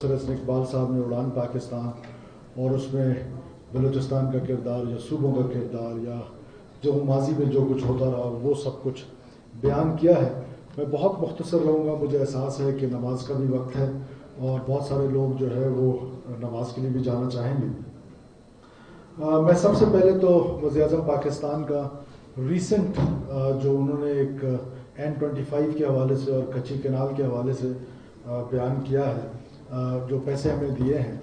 حسن اقبال صاحب نے اڑان پاکستان اور اس میں بلوچستان کا کردار یا صوبوں کا کردار یا جو ماضی میں جو کچھ ہوتا رہا وہ سب کچھ بیان کیا ہے. میں بہت مختصر رہوں گا. مجھے احساس ہے کہ نماز کا بھی وقت ہے اور بہت سارے لوگ جو ہے وہ نماز کے لیے بھی جانا چاہیں گے. میں سب سے پہلے تو وزیر اعظم پاکستان کا ریسنٹ جو انہوں نے ایک N25 کے حوالے سے اور کچی کینال کے حوالے سے بیان کیا ہے, جو پیسے ہمیں دیے ہیں,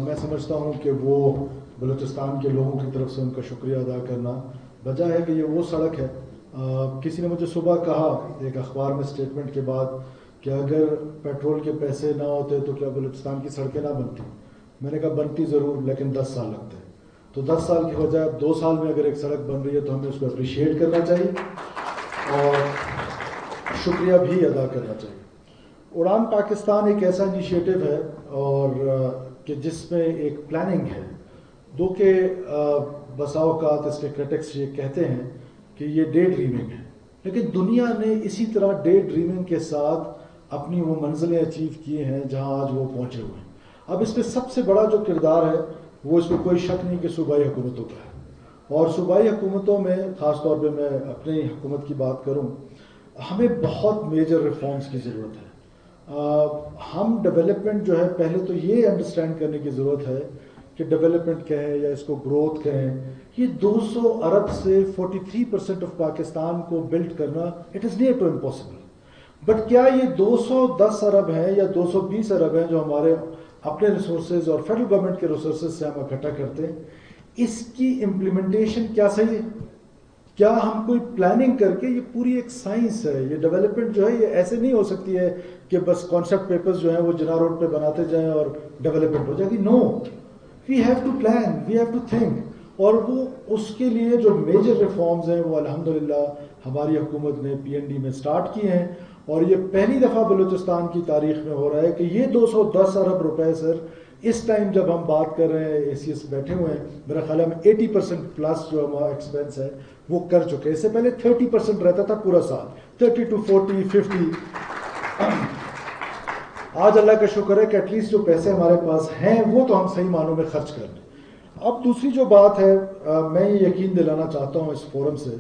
میں سمجھتا ہوں کہ وہ بلوچستان کے لوگوں کی طرف سے ان کا شکریہ ادا کرنا وجہ ہے کہ یہ وہ سڑک ہے. کسی نے مجھے صبح کہا ایک اخبار میں اسٹیٹمنٹ کے بعد کہ اگر پیٹرول کے پیسے نہ ہوتے تو کیا بلوچستان کی سڑکیں نہ بنتی. میں نے کہا بنتی ضرور, لیکن 10 سال لگتے ہیں. تو 10 سال کی بجائے 2 سال میں اگر ایک سڑک بن رہی ہے تو ہمیں اس کو اپریشیٹ کرنا چاہیے اور شکریہ بھی ادا کرنا چاہیے. اڑان پاکستان ایک ایسا انیشیٹو ہے اور کہ جس میں ایک پلاننگ ہے. دو کہ بسا اوقات اس کے کرٹکس یہ کہتے ہیں کہ یہ ڈے ڈریمنگ ہے, لیکن دنیا نے اسی طرح ڈے ڈریمنگ کے ساتھ اپنی وہ منزلیں اچیو کی ہیں جہاں آج وہ پہنچے ہوئے ہیں. اب اس میں سب سے بڑا جو کردار ہے وہ اس میں کوئی شک نہیں کہ صوبائی حکومتوں کا ہے. اور صوبائی حکومتوں میں خاص طور پہ میں اپنی حکومت کی بات کروں, ہمیں بہت میجر ریفارمز کی ضرورت ہے. ہم ڈیولپمنٹ جو ہے پہلے تو یہ انڈرسٹینڈ کرنے کی ضرورت ہے کہ ڈیولپمنٹ کہیں یا اس کو گروتھ کہیں, یہ 200 ارب سے 43% آف پاکستان کو بلڈ کرنا it is near to impossible. But کیا یہ 210 ارب ہیں یا 220 ارب ہیں جو ہمارے اپنے ریسورسز اور فیڈرل گورنمنٹ کے ریسورسز سے ہم اکٹھا کرتے ہیں, اس کی امپلیمنٹیشن کیا صحیح ہے؟ کیا ہم کوئی پلاننگ کر کے, یہ پوری ایک سائنس ہے, یہ ڈیولپمنٹ جو ہے یہ ایسے نہیں ہو سکتی ہے کہ بس کانسیپٹ پیپرز جو ہیں وہ جنا روڈ پہ بناتے جائیں اور ڈیولپمنٹ ہو جائے گی. No, we have to plan, we have to think. اور وہ اس کے لیے جو میجر ریفارمز ہیں وہ الحمدللہ ہماری حکومت نے PND میں سٹارٹ کیے ہیں. اور یہ پہلی دفعہ بلوچستان کی تاریخ میں ہو رہا ہے کہ یہ 210 ارب روپے سر اس ٹائم جب ہم بات کر رہے ہیں ACS بیٹھے ہوئے ہیں, میرا خیال ہے ہم 80% پلس جو ہمارا ایکسپینس ہے وہ کر چکے ہیں. اس سے پہلے 30% رہتا تھا پورا سال, 30 to 40 50. آج اللہ کا شکر ہے کہ ایٹ لیسٹ جو پیسے ہمارے پاس ہیں وہ تو ہم صحیح معنوں میں خرچ کر لیں. اب دوسری جو بات ہے, میں یہ یقین دلانا چاہتا ہوں اس فورم سے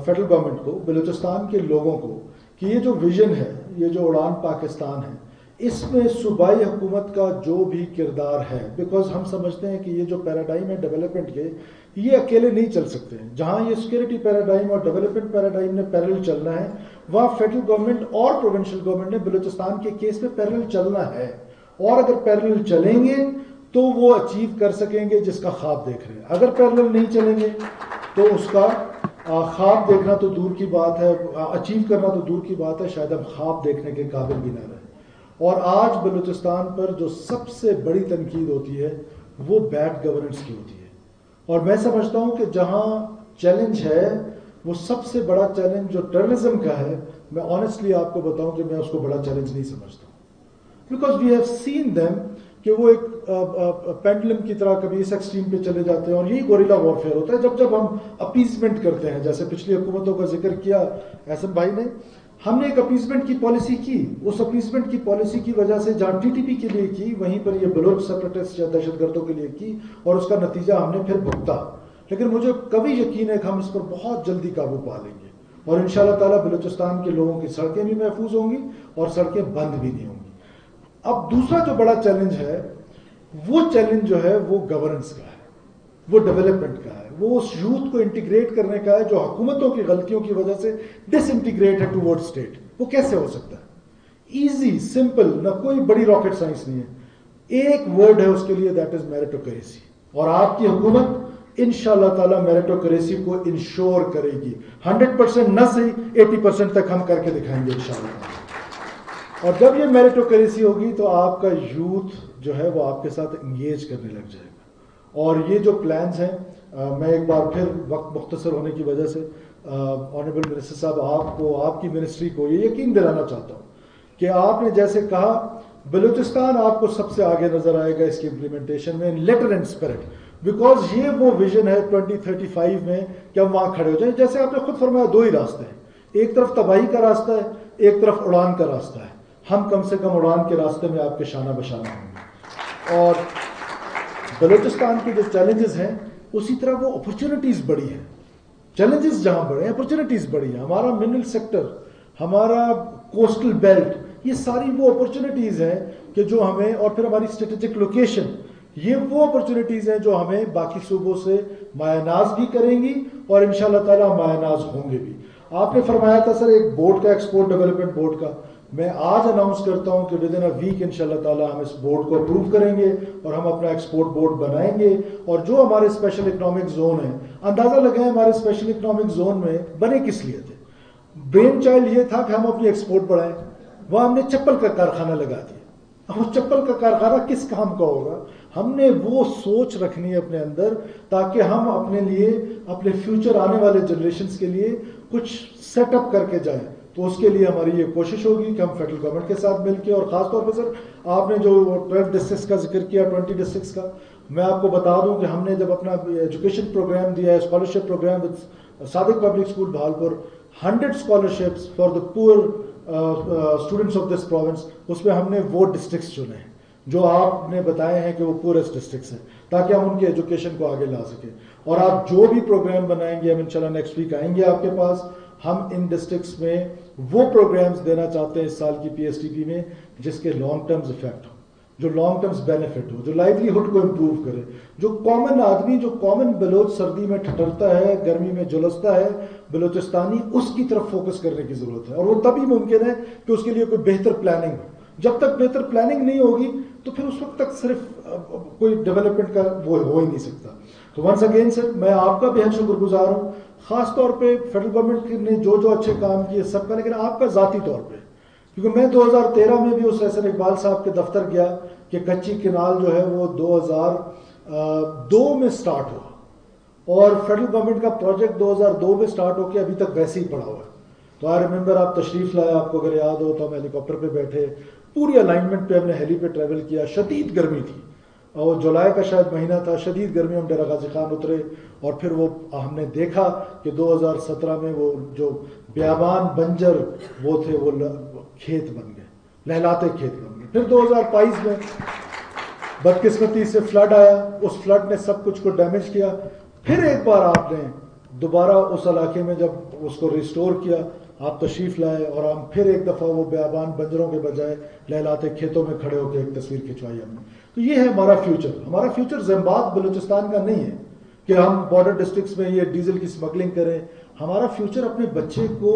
فیڈرل گورنمنٹ کو, بلوچستان کے لوگوں کو, کہ یہ جو ویژن ہے, یہ جو اڑان پاکستان ہے, اس میں صوبائی حکومت کا جو بھی کردار ہے, بیکاز ہم سمجھتے ہیں کہ یہ جو پیراڈائم ہے ڈیولپمنٹ کے, یہ اکیلے نہیں چل سکتے ہیں. جہاں یہ سیکورٹی پیراڈائم اور ڈیولپمنٹ پیراڈائم نے پیرل چلنا ہے, وہاں فیڈرل گورنمنٹ اور پروونشل گورنمنٹ نے بلوچستان کے کیس میں پیرل چلنا ہے. اور اگر پیرل چلیں گے تو وہ اچیو کر سکیں گے جس کا خواب دیکھ رہے ہیں. اگر پیرل نہیں چلیں گے تو اس کا خواب دیکھنا تو دور کی بات ہے, اچیو کرنا تو دور کی بات ہے, شاید ہم خواب دیکھنے کے قابل بھی نہ رہیں. اور آج بلوچستان پر جو سب سے بڑی تنقید ہوتی ہے وہ بیڈ گورننس کی ہوتی ہے. اور میں سمجھتا ہوں کہ جہاں چیلنج ہے وہ سب سے بڑا چیلنج جو ٹیررزم کا ہے, میں آنیسٹلی آپ کو بتاؤں کہ میں اس کو بڑا چیلنج نہیں سمجھتا ہوں. Because we have seen them کہ وہ ایک پینڈلم کی طرح کبھی اس ایکسٹریم پہ چلے جاتے ہیں, اور یہی گوریلا وارفیئر ہوتا ہے. جب ہم اپیزمنٹ کرتے ہیں, جیسے پچھلی حکومتوں کا ذکر کیا احسن بھائی نے, ہم نے ایک اپیزمنٹ کی پالیسی کی. اس اپیزمنٹ کی پالیسی کی وجہ سے جہاں TTP کے لیے کی, وہیں پر یہ بلوچ سیپریٹسٹ یا دہشت گردوں کے لیے کی, اور اس کا نتیجہ ہم نے پھر بھگتا. لیکن مجھے کبھی یقین ہے کہ ہم اس پر بہت جلدی قابو پا لیں گے, اور انشاءاللہ تعالیٰ بلوچستان کے لوگوں کی سڑکیں بھی محفوظ ہوں گی اور سڑکیں بند بھی نہیں ہوں گی. اب دوسرا جو بڑا چیلنج ہے, وہ چیلنج جو ہے وہ گورننس کا ہے, وہ ڈیولپمنٹ کا ہے, وہ اس یوتھ کو انٹیگریٹ کرنے کا ہے جو حکومتوں کی غلطیوں کی وجہ سے ڈس انٹیگریٹ ہے ٹوورڈ اسٹیٹ. وہ کیسے ہو سکتا ہے؟ ایزی, سمپل, نہ کوئی بڑی راکٹ سائنس نہیں ہے. ایک ورڈ ہے اس کے لیے, دیٹ از میریٹوکریسی. اور آپ کی حکومت انشاءاللہ تعالیٰ میریٹوکریسی کو انشور کرے گی. 100% نہ صحیح 80% تک ہم کر کے دکھائیں گے انشاءاللہ. اور جب یہ میریٹوکریسی ہوگی تو آپ کا یوتھ جو ہے وہ آپ کے ساتھ انگیج کرنے لگ جائے گا. اور یہ جو پلانز ہیں, میں ایک بار پھر وقت مختصر ہونے کی وجہ سے آنریبل منسٹر صاحب آپ کو, آپ کی منسٹری کو یہ یقین دلانا چاہتا ہوں کہ آپ نے جیسے کہا بلوچستان آپ کو سب سے آگے نظر آئے گا اس کی امپلیمنٹیشن میں, لیٹر اینڈ اسپرٹ. بیکاز یہ وہ ویژن ہے 2035 میں کہ ہم وہاں کھڑے ہو جائیں. جیسے آپ نے خود فرمایا, 2 ہی راستے ہیں, ایک طرف تباہی کا راستہ ہے, ایک طرف اڑان کا راستہ ہے. ہم کم سے کم اڑان کے راستے میں آپ کے شانہ بشانہ ہوں گے. اور بلوچستان کے جو چیلنجز ہیں اسی طرح وہ اپرچونٹیز بڑی ہیں. چیلنجز جہاں بڑے ہیں اپرچونٹیز بڑی ہیں. ہمارا منرل سیکٹر, ہمارا کوسٹل بیلٹ, یہ ساری وہ اپرچونٹیز ہیں کہ جو ہمیں, اور پھر ہماری اسٹریٹجک لوکیشن, یہ وہ اپرچونٹیز ہیں جو ہمیں باقی صوبوں سے مایہ ناز بھی کریں گی اور انشاءاللہ تعالیٰ مایہ ناز ہوں گے بھی. آپ نے فرمایا تھا سر ایک بورڈ کا, ایکسپورٹ ڈیولپمنٹ بورڈ کا, میں آج اناؤنس کرتا ہوں کہ ود ان اے ویک انشاءاللہ تعالیٰ ہم اس بورڈ کو اپروو کریں گے اور ہم اپنا ایکسپورٹ بورڈ بنائیں گے. اور جو ہمارے اسپیشل اکنامک زون ہیں, اندازہ لگائیں ہمارے اسپیشل اکنامک زون میں بنے کس لیے تھے. برین چائلڈ یہ تھا کہ ہم اپنی ایکسپورٹ بڑھائیں. وہاں ہم نے چپل کا کارخانہ لگا دیا. اب وہ چپل کا کارخانہ کس کام کا ہوگا؟ ہم نے وہ سوچ رکھنی ہے اپنے اندر تاکہ ہم اپنے لیے, اپنے فیوچر آنے والے جنریشنز کے لیے کچھ سیٹ اپ کر کے جائیں. تو اس کے لیے ہماری یہ کوشش ہوگی کہ ہم فیڈرل گورنمنٹ کے ساتھ مل کے, اور خاص طور پہ سر آپ نے جو 12 ڈسٹرکٹس کا ذکر کیا, 20 ڈسٹرکٹس کا, میں آپ کو بتا دوں کہ ہم نے جب اپنا ایجوکیشن پروگرام دیا ہے, scholarship program with Sadiq public school Bahawalpur, 100 scholarships for the پور اسٹوڈنٹس آف دس پروونس, اس میں ہم نے وہ ڈسٹرکٹس چنے ہیں جو آپ نے بتائے ہیں کہ وہ پورسٹ ڈسٹرکٹس ہیں, تاکہ ہم ان کی ایجوکیشن کو آگے لا سکیں. اور آپ جو بھی پروگرام بنائیں گے, ہم انشاءاللہ نیکسٹ ویک آئیں گے آپ کے پاس. ہم ان ڈسٹرکٹس میں وہ پروگرامز دینا چاہتے ہیں اس سال کی پی ایس ٹی پی میں جس کے لانگ ٹرمز افیکٹ ہو, جو لانگ ٹرمز بینیفٹ ہو, جو لائیولیہڈ کو امپروو کرے. جو کامن آدمی, جو کامن بلوچ سردی میں ٹھٹرتا ہے, گرمی میں جلستا ہے, بلوچستانی, اس کی طرف فوکس کرنے کی ضرورت ہے. اور وہ تبھی ممکن ہے کہ اس کے لیے کوئی بہتر پلاننگ ہو. جب تک بہتر پلاننگ نہیں ہوگی تو پھر اس وقت تک صرف کوئی ڈیولپمنٹ کا وہ ہو ہی نہیں سکتا. تو ونس اگین سر, میں آپ کا بہت شکر گزار ہوں, خاص طور پہ فیڈرل گورنمنٹ نے جو اچھے کام کیے سب کا, لیکن آپ کا ذاتی طور پہ, کیونکہ میں 2013 میں بھی اس احسن اقبال صاحب کے دفتر گیا کہ کچی کنال جو ہے وہ 2002 میں سٹارٹ ہوا, اور فیڈرل گورنمنٹ کا پروجیکٹ 2002 میں سٹارٹ ہو کے ابھی تک ویسے ہی پڑا ہوا ہے. تو آئی ریممبر آپ تشریف لائے, آپ کو اگر یاد ہو تو ہم ہیلی کاپٹر پہ بیٹھے, پوری الائنمنٹ پہ ہم نے ہیلی پہ ٹریول کیا. شدید گرمی تھی, اور جولائی کا شاید مہینہ تھا, شدید گرمی. ہم ڈیرہ غازی خان اترے اور پھر وہ ہم نے دیکھا کہ 2017 میں وہ جو بیابان بنجر وہ تھے وہ کھیت بن گئے, لہلاتے کھیت بن گئے. پھر 2022 میں بدقسمتی سے فلڈ آیا, اس فلڈ نے سب کچھ کو ڈیمیج کیا. پھر ایک بار آپ نے دوبارہ اس علاقے میں جب اس کو ریسٹور کیا, آپ تشریف لائے, اور ہم پھر ایک دفعہ وہ بیابان بنجروں کے بجائے لہلاتے کھیتوں میں کھڑے ہو کے ایک تصویر کھنچوائی ہم نے. تو یہ ہے ہمارا فیوچر. ہمارا فیوچر زمباد بلوچستان کا نہیں ہے کہ ہم بارڈر ڈسٹرکٹس میں یہ ڈیزل کی سمگلنگ کریں. ہمارا فیوچر اپنے بچے کو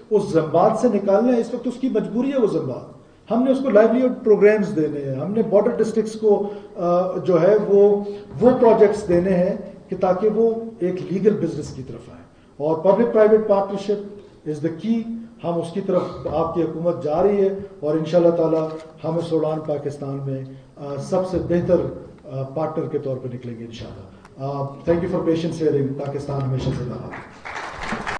اس زمباد سے نکالنا ہے. اس وقت اس کی مجبوری ہے وہ زمباد. ہم نے اس کو لائیولیہڈ پروگرامز دینے ہیں, ہم نے بارڈر ڈسٹرکٹس کو جو ہے وہ پروجیکٹس دینے ہیں کہ تاکہ وہ ایک لیگل بزنس کی طرف آئے. اور پبلک پرائیویٹ پارٹنرشپ از دا کی. ہم اس کی طرف آپ کی حکومت جا رہی ہے, اور انشاءاللہ تعالی ہم اس اڑان پاکستان میں سب سے بہتر پارٹنر کے طور پہ نکلیں گے انشاءاللہ. Thank you for patience hearing. Pakistan ہمیشہ زندہ باد.